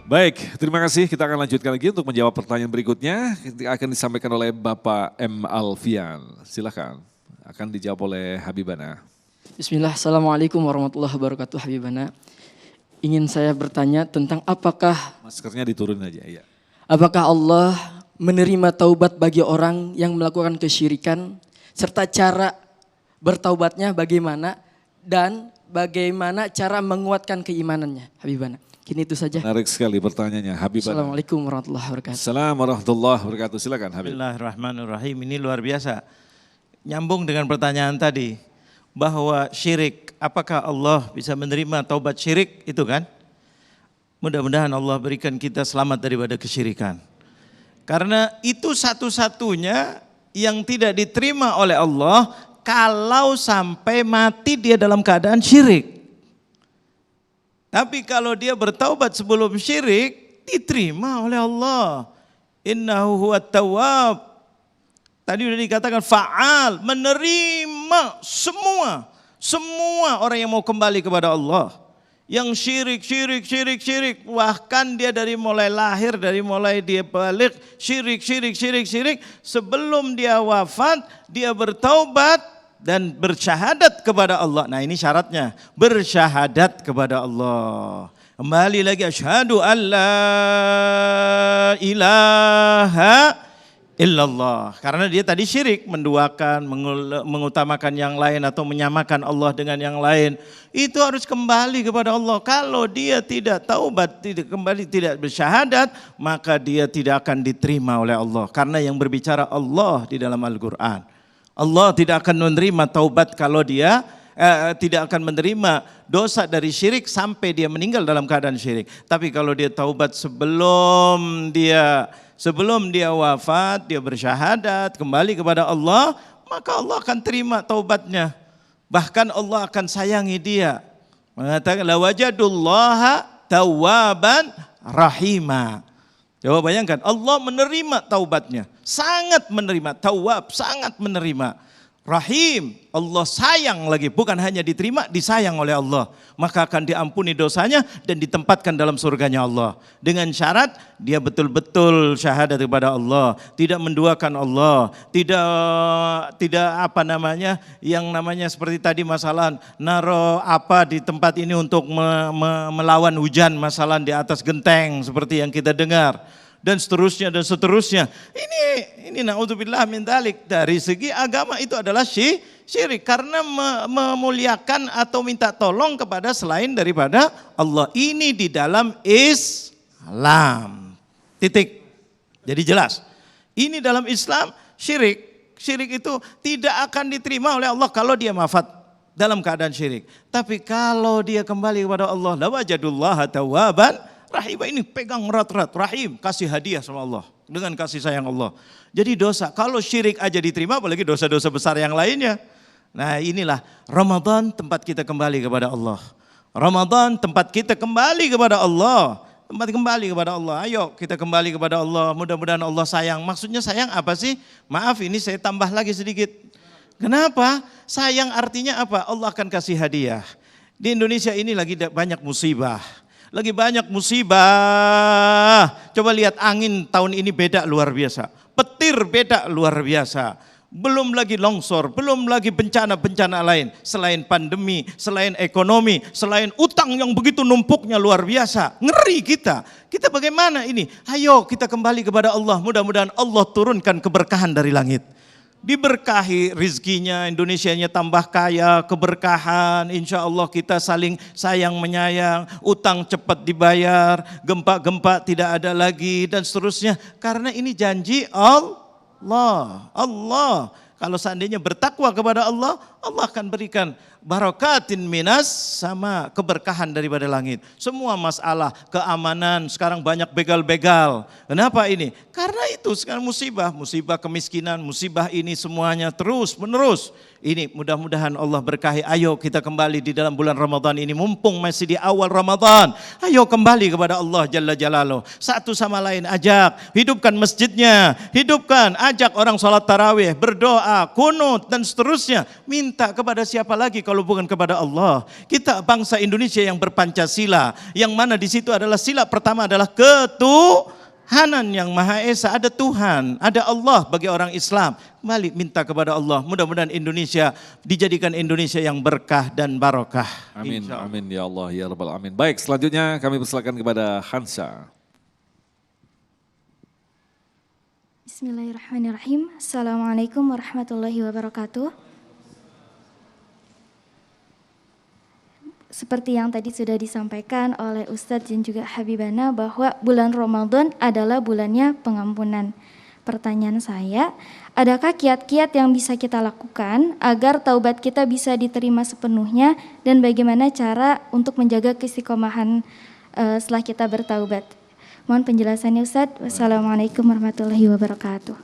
Baik, terima kasih. Kita akan lanjutkan lagi untuk menjawab pertanyaan berikutnya. Akan disampaikan oleh Bapak M. Alfian. Silakan. Akan dijawab oleh Habibana. Bismillah, Assalamualaikum warahmatullahi wabarakatuh Habibana. Ingin saya bertanya tentang Maskernya diturun aja, ya. Apakah Allah menerima taubat bagi orang yang melakukan kesyirikan, serta cara bertaubatnya bagaimana, dan bagaimana cara menguatkan keimanannya, Habibana. Kini itu saja. Menarik sekali pertanyaannya, Habibana. Assalamualaikum warahmatullahi wabarakatuh. Assalamualaikum warahmatullahi wabarakatuh. Silakan, Habib. Bismillahirrahmanirrahim. Ini luar biasa. Nyambung dengan pertanyaan tadi, bahwa syirik, apakah Allah bisa menerima taubat syirik, itu kan? Mudah-mudahan Allah berikan kita selamat daripada kesyirikan. Karena itu satu-satunya yang tidak diterima oleh Allah kalau sampai mati dia dalam keadaan syirik. Tapi kalau dia bertaubat sebelum syirik, diterima oleh Allah. Innahu huwat tawwab. Tadi sudah dikatakan fa'al, menerima semua orang yang mau kembali kepada Allah. Yang syirik, bahkan dia dari mulai lahir, dari mulai dia balik, syirik. Sebelum dia wafat, dia bertaubat dan bersyahadat kepada Allah. Nah ini syaratnya, bersyahadat kepada Allah. Kembali lagi, asyhadu an la ilaha illallah. Karena dia tadi syirik, menduakan, mengutamakan yang lain atau menyamakan Allah dengan yang lain. Itu harus kembali kepada Allah. Kalau dia tidak taubat, tidak bersyahadat, maka dia tidak akan diterima oleh Allah. Karena yang berbicara Allah di dalam Al-Quran. Allah tidak akan menerima taubat kalau dia tidak akan menerima dosa dari syirik sampai dia meninggal dalam keadaan syirik. Tapi kalau dia taubat sebelum dia wafat, dia bersyahadat, kembali kepada Allah, maka Allah akan terima taubatnya. Bahkan Allah akan sayangi dia. Mengatakan, la wajadullaha tawwaban rahima. Coba bayangkan, Allah menerima taubatnya. Sangat menerima, tawwab, sangat menerima. Rahim, Allah sayang lagi, bukan hanya diterima, disayang oleh Allah. Maka akan diampuni dosanya dan ditempatkan dalam surganya Allah. Dengan syarat dia betul-betul syahadat kepada Allah, tidak menduakan Allah, tidak yang namanya seperti tadi masalah naro apa di tempat ini untuk melawan hujan, masalah di atas genteng seperti yang kita dengar. Dan seterusnya. Ini naudzubillah min dzalik. Dari segi agama itu adalah syirik karena memuliakan atau minta tolong kepada selain daripada Allah. Ini di dalam Islam. Titik. Jadi jelas. Ini dalam Islam syirik. Syirik itu tidak akan diterima oleh Allah kalau dia wafat dalam keadaan syirik. Tapi kalau dia kembali kepada Allah, la wajadullaha tawwaban rahim. Ini pegang erat-erat, rahim, kasih hadiah sama Allah dengan kasih sayang Allah. Jadi dosa, kalau syirik aja diterima, apalagi dosa-dosa besar yang lainnya. Nah inilah Ramadan, tempat kita kembali kepada Allah. Ramadan tempat kita kembali kepada Allah. Tempat kembali kepada Allah. Ayo kita kembali kepada Allah. Mudah-mudahan Allah sayang. Maksudnya sayang apa sih? Maaf, ini saya tambah lagi sedikit. Kenapa? Sayang artinya apa? Allah akan kasih hadiah. Di Indonesia ini lagi banyak musibah. Lagi banyak musibah. Coba lihat angin tahun ini beda luar biasa. Petir beda luar biasa. Belum lagi longsor, belum lagi bencana-bencana lain. Selain pandemi, selain ekonomi, selain utang yang begitu numpuknya luar biasa. Ngeri kita. Kita bagaimana ini? Ayo kita kembali kepada Allah. Mudah-mudahan Allah turunkan keberkahan dari langit. Diberkahi rizkinya, Indonesianya tambah kaya, keberkahan, insya Allah kita saling sayang menyayang, utang cepat dibayar, gempa-gempa tidak ada lagi dan seterusnya. Karena ini janji Allah. Kalau seandainya bertakwa kepada Allah, Allah akan berikan barakatin minas sama keberkahan daripada langit. Semua masalah keamanan sekarang banyak begal-begal. Kenapa ini? Karena itu sekarang musibah kemiskinan, musibah ini semuanya terus menerus. Ini mudah-mudahan Allah berkahi. Ayo kita kembali di dalam bulan Ramadan ini, mumpung masih di awal Ramadan. Ayo kembali kepada Allah Jalla Jalaluh. Satu sama lain ajak, hidupkan masjidnya, ajak orang sholat tarawih, berdoa, kunut dan seterusnya. Minta minta kepada siapa lagi kalau bukan kepada Allah. Kita bangsa Indonesia yang berpancasila, yang mana di situ adalah sila pertama adalah ketuhanan yang Maha Esa. Ada Tuhan, ada Allah bagi orang Islam. Kembali minta kepada Allah. Mudah-mudahan Indonesia dijadikan Indonesia yang berkah dan barokah. Amin, Insya Allah. amin ya Allah ya Rabbal Alamin. Baik, selanjutnya kami persilakan kepada Hansa. Bismillahirrahmanirrahim. Assalamualaikum warahmatullahi wabarakatuh. Seperti yang tadi sudah disampaikan oleh Ustadz dan juga Habibana bahwa bulan Ramadan adalah bulannya pengampunan. Pertanyaan saya, adakah kiat-kiat yang bisa kita lakukan agar taubat kita bisa diterima sepenuhnya dan bagaimana cara untuk menjaga keistiqomahan setelah kita bertaubat? Mohon penjelasannya Ustadz. Wassalamualaikum warahmatullahi wabarakatuh.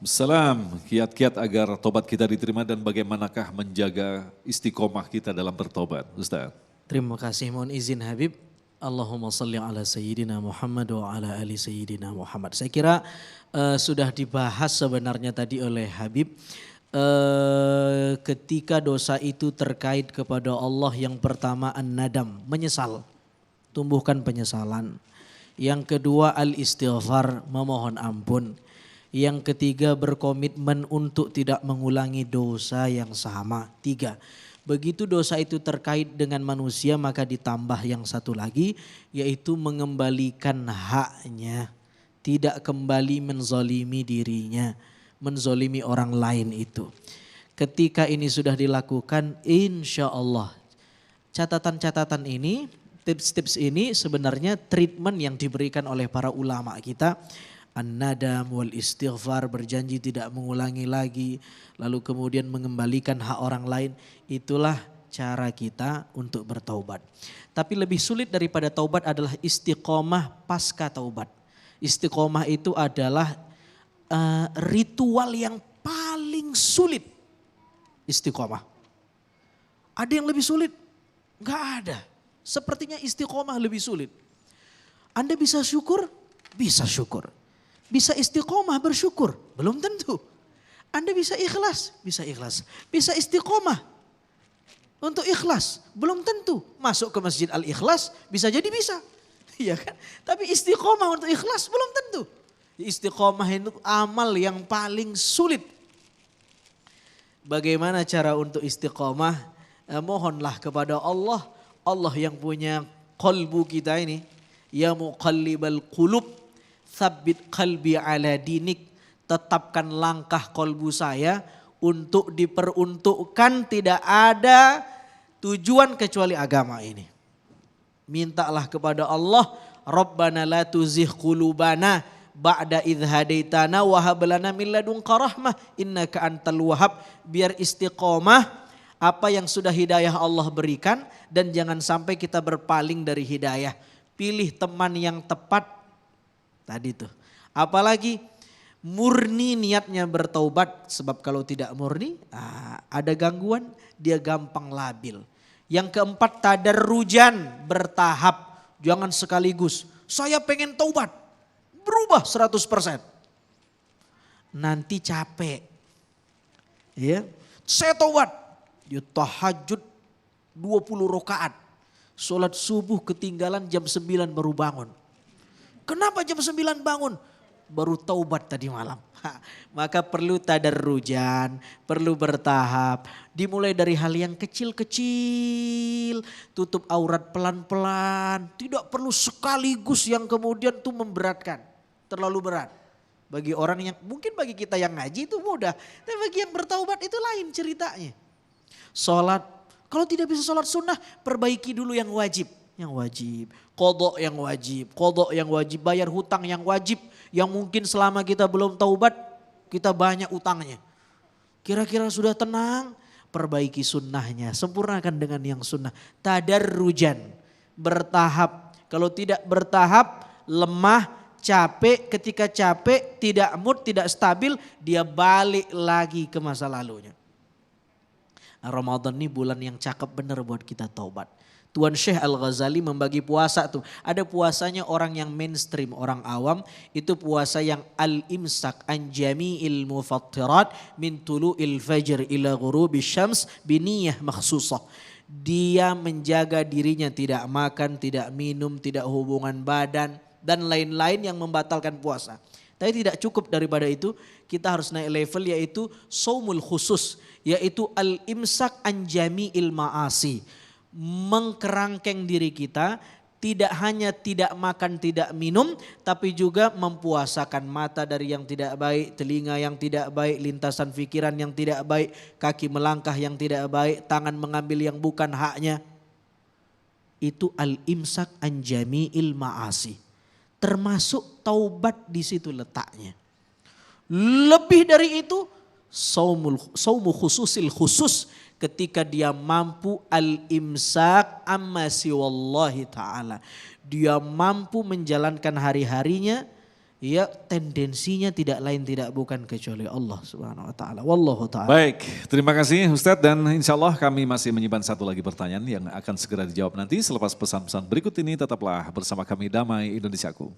Salam, kiat-kiat agar tobat kita diterima dan bagaimanakah menjaga istiqomah kita dalam bertobat, Ustaz? Terima kasih, mohon izin Habib. Allahumma salli ala Sayyidina Muhammad wa ala ali Sayyidina Muhammad. Saya kira sudah dibahas sebenarnya tadi oleh Habib. Ketika dosa itu terkait kepada Allah, yang pertama an-nadam, menyesal, tumbuhkan penyesalan. Yang kedua al-istighfar, memohon ampun. Yang ketiga berkomitmen untuk tidak mengulangi dosa yang sama. 3, begitu dosa itu terkait dengan manusia maka ditambah yang satu lagi yaitu mengembalikan haknya. Tidak kembali menzolimi dirinya, menzolimi orang lain itu. Ketika ini sudah dilakukan, insya Allah catatan-catatan ini, tips-tips ini sebenarnya treatment yang diberikan oleh para ulama kita. An-nadam wal istighfar, berjanji tidak mengulangi lagi. Lalu kemudian mengembalikan hak orang lain. Itulah cara kita untuk bertaubat. Tapi lebih sulit daripada taubat adalah istiqomah pasca taubat. Istiqomah itu adalah ritual yang paling sulit. Istiqomah. Ada yang lebih sulit? Enggak ada. Sepertinya istiqomah lebih sulit. Anda bisa syukur? Bisa syukur. Bisa istiqomah bersyukur? Belum tentu. Anda bisa ikhlas? Bisa ikhlas. Bisa istiqomah untuk ikhlas? Belum tentu. Masuk ke Masjid Al-Ikhlas bisa jadi bisa. Iya kan? Tapi istiqomah untuk ikhlas belum tentu. Istiqomah itu amal yang paling sulit. Bagaimana cara untuk istiqomah? Mohonlah kepada Allah. Allah yang punya qalbu kita ini. Ya muqallibal qulub, tsabbit qalbi ala dinik. Tetapkan langkah qalbu saya untuk diperuntukkan, tidak ada tujuan kecuali agama ini. Mintalah kepada Allah, Rabbana la tuzigh qulubana ba'da idh hadaitana wa hab lana min ladunka rahmah innaka antal wahhab. Biar istiqomah apa yang sudah hidayah Allah berikan dan jangan sampai kita berpaling dari hidayah. Pilih teman yang tepat tadi tuh. Apalagi murni niatnya bertaubat, sebab kalau tidak murni ada gangguan, dia gampang labil. Yang keempat tadarrujan, bertahap, jangan sekaligus. Saya pengen taubat, berubah 100%. Nanti capek. Ya, saya taubat, dia tahajud 20 rakaat. Sholat subuh ketinggalan jam 9 baru bangun. Kenapa jam 9 bangun? Baru taubat tadi malam. Maka perlu tadarrujan, perlu bertahap. Dimulai dari hal yang kecil-kecil, tutup aurat pelan-pelan. Tidak perlu sekaligus yang kemudian tuh memberatkan, terlalu berat. Bagi orang yang, mungkin bagi kita yang ngaji itu mudah. Tapi bagi yang bertaubat itu lain ceritanya. Sholat, kalau tidak bisa sholat sunnah, perbaiki dulu yang wajib. Yang wajib, qadha yang wajib, bayar hutang yang wajib. Yang mungkin selama kita belum taubat, kita banyak utangnya. Kira-kira sudah tenang, perbaiki sunnahnya, sempurnakan dengan yang sunnah. Tadarrujan, bertahap. Kalau tidak bertahap, lemah, capek. Ketika capek, tidak mood, tidak stabil, dia balik lagi ke masa lalunya. Ramadan ini bulan yang cakep bener buat kita taubat. Tuan Syekh Al-Ghazali membagi puasa tuh. Ada puasanya orang yang mainstream, orang awam. Itu puasa yang al-imsak an jami'il mufattirat min tulu'il fajr ila ghurubis syams biniyah makhsusah. Dia menjaga dirinya tidak makan, tidak minum, tidak hubungan badan dan lain-lain yang membatalkan puasa. Tapi tidak cukup daripada itu, kita harus naik level yaitu saumul khusus, yaitu al-imsak an jami'il ma'asi. Mengkerangkeng diri kita, tidak hanya tidak makan, tidak minum, tapi juga mempuasakan mata dari yang tidak baik, telinga yang tidak baik, lintasan pikiran yang tidak baik, kaki melangkah yang tidak baik, tangan mengambil yang bukan haknya. Itu al-imsak an jami'il ma'asi. Termasuk taubat di situ letaknya. Lebih dari itu, saumu khususil khusus, ketika dia mampu al-imsak amma siwallahi ta'ala. Dia mampu menjalankan hari-harinya, ya tendensinya tidak lain tidak bukan kecuali Allah subhanahu wa ta'ala. Wallahu ta'ala. Baik, terima kasih Ustadz, dan insya Allah kami masih menyimpan satu lagi pertanyaan yang akan segera dijawab nanti selepas pesan-pesan berikut ini. Tetaplah bersama kami Damai Indonesiaku.